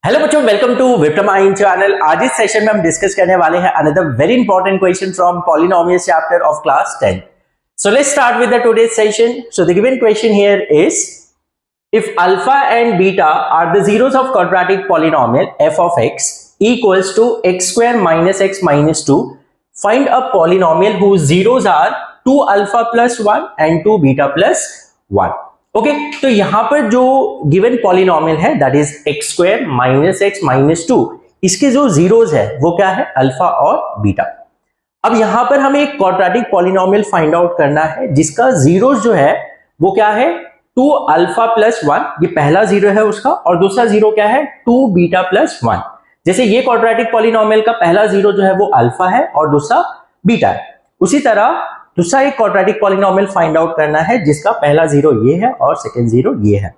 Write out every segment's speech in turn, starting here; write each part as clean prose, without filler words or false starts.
Hello बच्चों, welcome to विप्टमाइन channel. आज इस सेशन में हम डिस्कस करने वाले हैं another very important question from polynomial chapter of class 10. So let's start with the today's session. So the given question here is, if alpha and beta are the zeros of quadratic polynomial f of x equals to x square minus x minus 2, find a polynomial whose zeros are 2 alpha plus 1 and 2 beta plus 1. Okay तो यहां पर जो given polynomial है that is x square minus x minus 2, इसके जो zeros है वो क्या है, अल्फा और बीटा. अब यहां पर हमें एक क्वाड्रेटिक पॉलिनोमियल फाइंड आउट करना है जिसका जीरोस जो है वो क्या है, 2 अल्फा प्लस 1, ये पहला जीरो है उसका, और दूसरा जीरो क्या है, 2 बीटा प्लस 1. जैसे ये क्वाड्रेटिक पॉलिनोमियल का पहला जीरो जो है वो अल्फा है और दूसरा बीटा है, उसी तरह दूसरा एक क्वाड्रेटिक पॉलिनोमियल फाइंड आउट करना है जिसका पहला जीरो ये है और सेकंड जीरो ये है.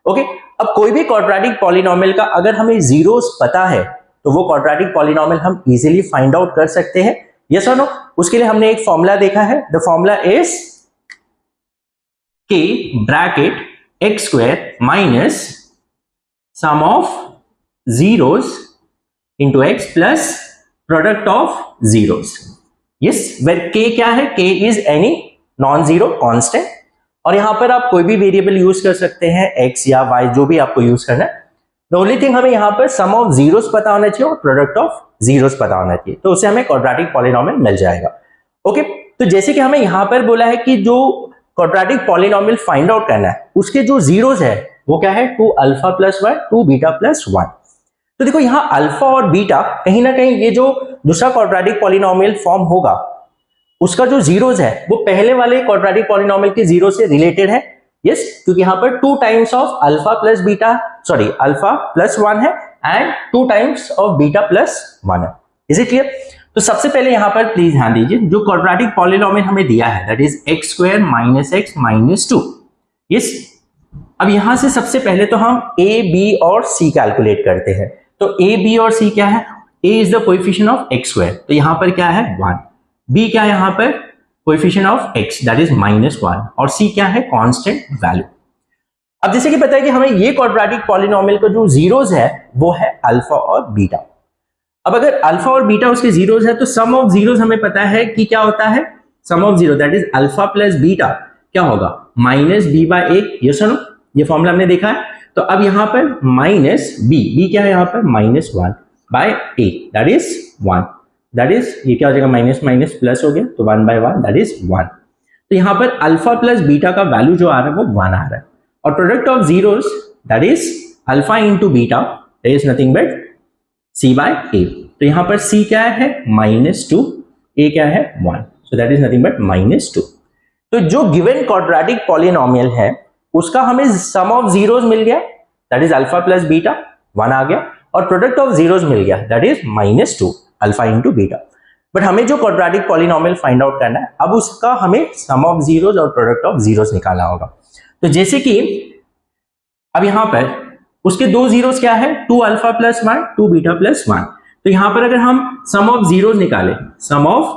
ओके अब कोई भी क्वाड्रेटिक पॉलिनोमियल का अगर हमें जीरोस पता है तो वो क्वाड्रेटिक पॉलिनोमियल हम इजीली फाइंड आउट कर सकते हैं. यस और नो? उसके लिए हमने एक फॉर्मूला देखा है. The formula is k bracket x square minus sum of zeros into x plus product of zeros. Yes, where k क्या है, k is any non zero constant, और यहां पर आप कोई भी वेरिएबल यूज कर सकते हैं, x या y जो भी आपको यूज करना है. द ओनली थिंग हमें यहां पर सम ऑफ जीरोस पता होना चाहिए और प्रोडक्ट ऑफ जीरोस पता होना चाहिए, तो उससे हमें क्वाड्रेटिक पॉलिनोमियल मिल जाएगा. ओके तो जैसे कि हमें यहां पर बोला है कि जो क्वाड्रेटिक पॉलिनोमियल फाइंड आउट करना है उसके जो जीरोस है वो क्या है, 2 अल्फा प्लस 1 2 बीटा प्लस 1. तो देखो यहां अल्फा और बीटा कहीं ना कहीं ये जो दूसरा क्वाड्रेटिक पॉलिनोमियल फॉर्म होगा उसका जो जीरोस है वो पहले वाले क्वाड्रेटिक पॉलिनोमियल के जीरो से रिलेटेड है. यस, क्योंकि यहां पर 2 times of alpha plus beta, sorry alpha plus 1 है and 2 times of beta plus 1 है. Is it clear? तो सबसे पहले यहां पर प्लीज ध्यान दीजिए, जो क्वाड्रेटिक पॉलिनोमियल हमें दिया है that is x square minus x minus 2. Yes, अब यहां से सबसे पहले तो हम a b और c कैलकुलेट करते हैं. तो a b और c क्या है, a is the coefficient of x square, तो यहां पर क्या है 1. b क्या है यहां पर, coefficient of x that is -1, और c क्या है, कांस्टेंट वैल्यू. अब जैसे कि पता है कि हमें ये क्वाड्रेटिक पॉलिनोमियल का जो जीरोस है वो है अल्फा और बीटा. अब अगर अल्फा और बीटा उसके जीरोस है तो सम ऑफ जीरोस हमें पता है कि क्या होता है, sum of zero that is alpha plus beta क्या होगा, माइनस बी बाय ए. ये सुनो, ये फॉर्मूला हमने देखा है. तो अब यहां पर माइनस बी क्या है यहां पर, -1 by a that is 1, that is ये क्या हो जाएगा, माइनस माइनस प्लस हो गया तो 1 बाय 1 दैट इज 1. तो यहां पर अल्फा प्लस बीटा का वैल्यू जो आ रहा है वो 1 आ रहा है, और product of zeros that is alpha into beta that is nothing but c by a. तो यहां पर c क्या है, -2, a क्या है 1, so that is nothing but -2. तो जो गिवन क्वाड्रेटिक पॉलिनोमियल है उसका हमें सम ऑफ जीरोस मिल गया that is alpha plus beta 1 आ गया, और प्रोडक्ट ऑफ जीरोस मिल गया that is -2 alpha into beta. But हमें जो क्वाड्रेटिक पॉलिनोमियल फाइंड आउट करना है अब उसका हमें सम ऑफ जीरोस और प्रोडक्ट ऑफ जीरोस निकालना होगा. तो जैसे कि अब यहां पर उसके दो जीरोस क्या है, 2 अल्फा प्लस 1 2 बीटा प्लस 1. तो यहां पर अगर हम सम ऑफ जीरोस निकालें, सम ऑफ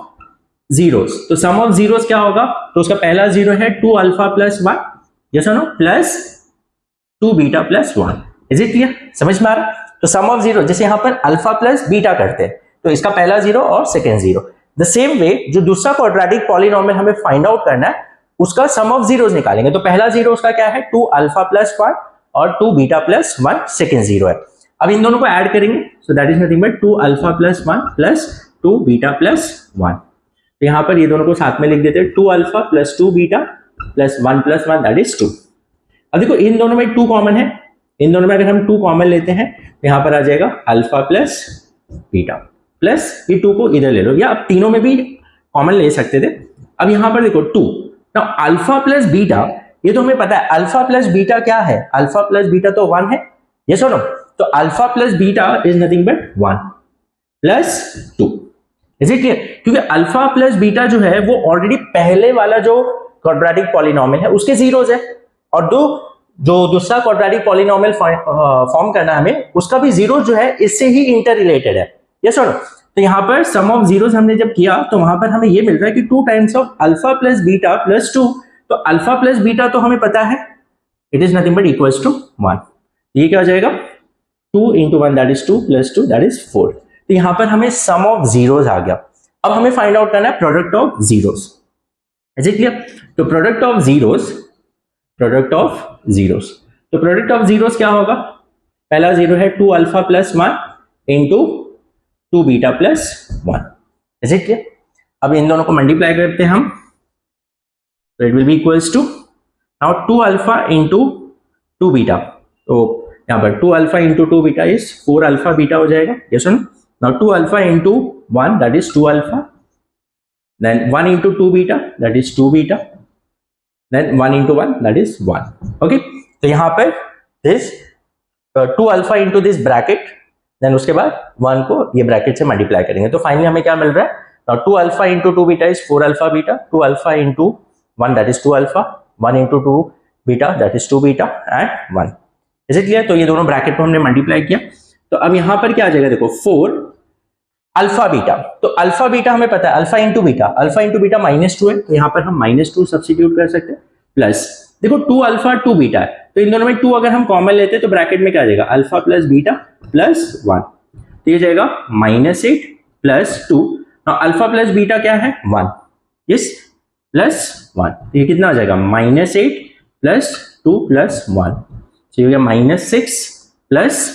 जीरोस, तो सम ऑफ जीरोस क्या होगा, तो उसका पहला जीरो है 2 अल्फा प्लस 1 यस और no plus 2 beta plus 1. Is it clear, समझ में आ रहा? तो सम ऑफ जीरो जैसे यहां पर अल्फा प्लस बीटा करते हैं तो इसका पहला जीरो और second zero. The same way जो दूसरा क्वाड्रेटिक पॉलिनोमियल हमें फाइंड आउट करना है उसका सम ऑफ जीरोस निकालेंगे. तो पहला जीरो उसका क्या है, 2 अल्फा प्लस 1 और 2 बीटा प्लस 1 सेकंड जीरो है. अब इन दोनों को ऐड करेंगे, so that is nothing but 2 alpha plus 1 plus 2 beta plus 1. तो यहां पर ये दोनों को साथ में लिख देते हैं, 2 alpha plus 2 beta plus 1 plus 1 that is 2. अब देखो इन दोनों में 2 कॉमन है, इन दोनों में अगर हम 2 कॉमन लेते हैं तो यहां पर आ जाएगा अल्फा प्लस बीटा प्लस ये 2 को इधर ले लो, या आप तीनों में भी कॉमन ले सकते थे. अब यहां पर देखो 2, नाउ अल्फा प्लस बीटा, ये तो हमें पता है अल्फा प्लस बीटा क्या है, अल्फा प्लस बीटा तो 1 है. यस और नो? तो alpha plus beta is nothing but 1 plus 2. Is it clear? क्योंकि अल्फा प्लस बीटा जो है वो ऑलरेडी पहले वाला जो क्वाड्रेटिक पॉलिनोमियल है उसके जीरोस है, और जो दूसरा क्वाड्रेटिक पॉलिनोमियल फॉर्म करना है हमें उसका भी जीरो जो है इससे ही इंटर रिलेटेड है. यस और नो? तो यहां पर सम ऑफ जीरोस हमने जब किया तो वहां पर हमें ये मिल रहा है कि 2 times of alpha plus beta plus 2. तो अल्फा प्लस बीटा तो हमें पता है it is nothing but equals to 1. ये क्या हो जाएगा, 2 into 1 that is 2 plus 2 that is 4. तो यहां पर हमें सम ऑफ जीरोस आ गया. अब हमें फाइंड आउट करना है product of zeros. Is it clear? तो प्रोडक्ट ऑफ जीरोस तो प्रोडक्ट ऑफ जीरोस क्या होगा? पहला जीरो है 2 alpha plus 1 into 2 beta plus 1. Is it clear? अब इन दोनों को मल्टीप्लाई करते हैं हम, तो it will be equals to now 2 alpha into 2 beta. तो यहाँ पर 2 alpha into 2 beta is 4 alpha beta हो जाएगा. यस और no? Now 2 alpha into 1 that is 2 alpha, then 1 into 2 beta that is 2 beta, then 1 into 1 that is 1. Okay, तो यहाँ पर this 2 alpha into this bracket, then उसके बाद 1 को ये ब्रैकेट से मल्टीप्लाई करेंगे. तो फाइनली हमें क्या मिल रहा है? Now 2 alpha into 2 beta is 4 alpha beta, 2 alpha into 1 that is 2 alpha, 1 into 2 beta that is 2 beta and 1. Is it clear? तो ये दोनों ब्रैकेट को हमने मल्टीप्लाई किया. तो अब यहां पर क्या आ जाएगा? देखो 4 अल्फा बीटा. तो अल्फा बीटा हमें पता है, अल्फा इंटू बीटा -2 है, तो यहां पर हम -2 सब्स्टिट्यूट कर सकते हैं. प्लस देखो 2 अल्फा 2 बीटा है, तो इन दोनों में 2 अगर हम कॉमन लेते हैं तो ब्रैकेट में क्या आ जाएगा? Alpha plus beta plus 1. तो ये जाएगा -8 प्लस 2. अल्फा प्लस बीटा क्या है? 1. Yes, plus 1. तो ये कितना आ जाएगा? -8 प्लस 2 प्लस 1. तो ये -6 plus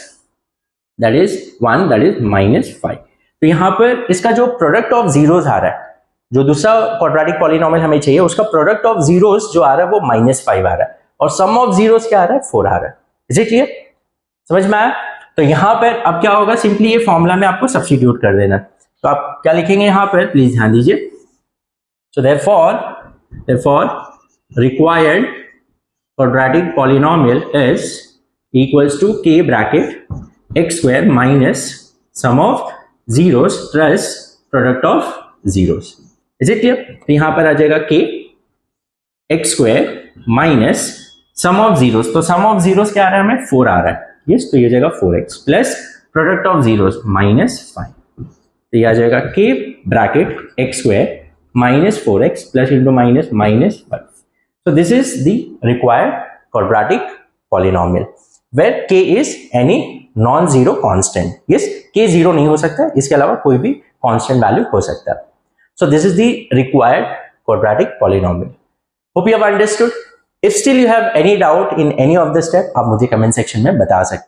that is 1 that is -5. तो यहां पर इसका जो प्रोडक्ट ऑफ जीरोस आ रहा है, जो दूसरा क्वाड्रेटिक पॉलिनोमियल हमें चाहिए, उसका प्रोडक्ट ऑफ जीरोस जो आ रहा है वो -5 आ रहा है, और सम ऑफ जीरोस क्या आ रहा है? 4 आ रहा है. Is it clear? समझ में आया? तो यहां पर अब क्या होगा? सिंपली ये फॉर्मूला में आपको सब्स्टिट्यूट कर देना. तो आप क्या लिखेंगे यहां पर? प्लीज ध्यान दीजिए. सो therefore required quadratic polynomial is equals to k bracket x square minus sum of zeros plus product of zeros. Is it clear? तो यहां पर आ जाएगा k x square minus sum of zeros. तो sum of zeros क्या आ रहा है? हमें 4 आ रहा है. yes, तो ये जाएगा 4x plus product of zeros -5. तो ये आ जाएगा k bracket x square minus 4x plus into -5. So this is the required quadratic polynomial where k is any non-zero constant. Yes, k 0 नहीं हो सकता, इसके अलावा कोई भी constant value हो सकता है. So this is the required quadratic polynomial. Hope you have understood. If still you have any doubt in any of the step, आप मुझे comment section में बता सकते हैं.